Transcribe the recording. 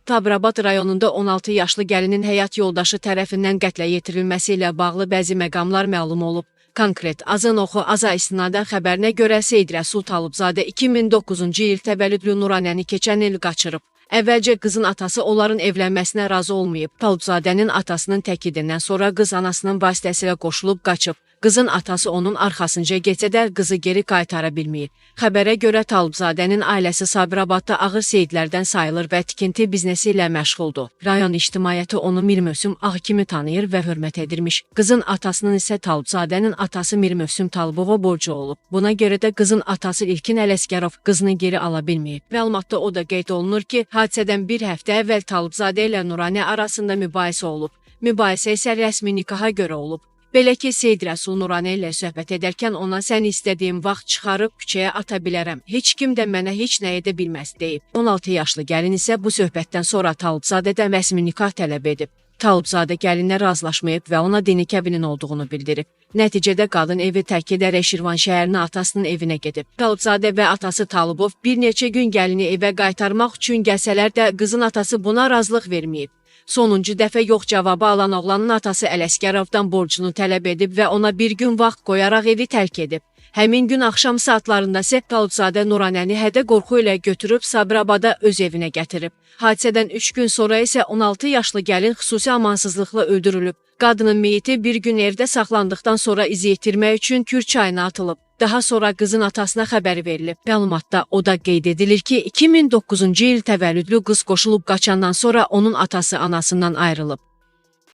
Sabirabad rayonunda 16 yaşlı gəlinin həyat yoldaşı tərəfindən qətlə yetirilməsi ilə bağlı bəzi məqamlar məlum olub. Konkret Azın Oxu Aza istinadən xəbərinə görə Seyid Rəsul Talıbzadə 2009-cu il təvəllüdlü Nuranəni keçən il qaçırıb. Əvvəlcə qızın atası onların evlənməsinə razı olmayıb. Talıbzadənin atasının təkidindən sonra qız anasının vasitəsilə qoşulub qaçıb. Qızın atası onun arxasınca getsə də qızı geri qaytara bilməyib. Xəbərə görə Talıbzadənin ailəsi Sabirabadda ağır seyidlərdən sayılır və tikinti biznesi ilə məşğuldur. Rayon ictimaiyyəti onu Mir Mövsüm Ağ kimi tanıyır və hörmət edirmiş. Qızın atasının isə Talıbzadənin atası Mir Mövsüm Talıbova borcu olub. Buna görə də qızın atası İlkin Ələsgərov qızını geri ala bilməyib. Məlumatda o da qeyd olunur ki, hadisədən bir həftə əvvəl Talıbzadə ilə Nuranə arasında mübahisə olub. Mübahisə isə rəsmi nikaha görə olub. Belə ki, Seyid Rəsul Nuranə ilə söhbət edərkən ona sən istədiyim vaxt çıxarıb küçəyə ata bilərəm, heç kim də mənə heç nə edə bilməz deyib. 16 yaşlı gəlin isə bu söhbətdən sonra Talıbzadədən rəsmi nikah tələb edib. Talıbzadə gəlinlə razılaşmayıb və ona dini kəbinin olduğunu bildirib. Nəticədə qadın evi tərk edərək Şirvan şəhərinin atasının evinə gedib. Talıbzadə və atası Talıbov bir neçə gün gəlini evə qaytarmaq üçün gəlsələr də qızın atası buna razılıq verməyib. Sonuncu dəfə yox cavabı alan oğlanın atası Ələsgərovdan borcunu tələb edib və ona bir gün vaxt qoyaraq evi tərk edib. Həmin gün axşam saatlarında isə Talıbzadə Nuranəni hədə-qorxu ilə götürüb Sabirabada öz evinə gətirib. Hadisədən 3 gün sonra isə 16 yaşlı gəlin xüsusi amansızlıqla öldürülüb. Qadının meyiti bir gün evdə saxlandıqdan sonra izi itirmək üçün Kür çayına atılıb. Daha sonra qızın atasına xəbər verilib. Məlumatda o da qeyd edilir ki, 2009-cu il təvəllüdlü qız qoşulub qaçandan sonra onun atası anasından ayrılıb.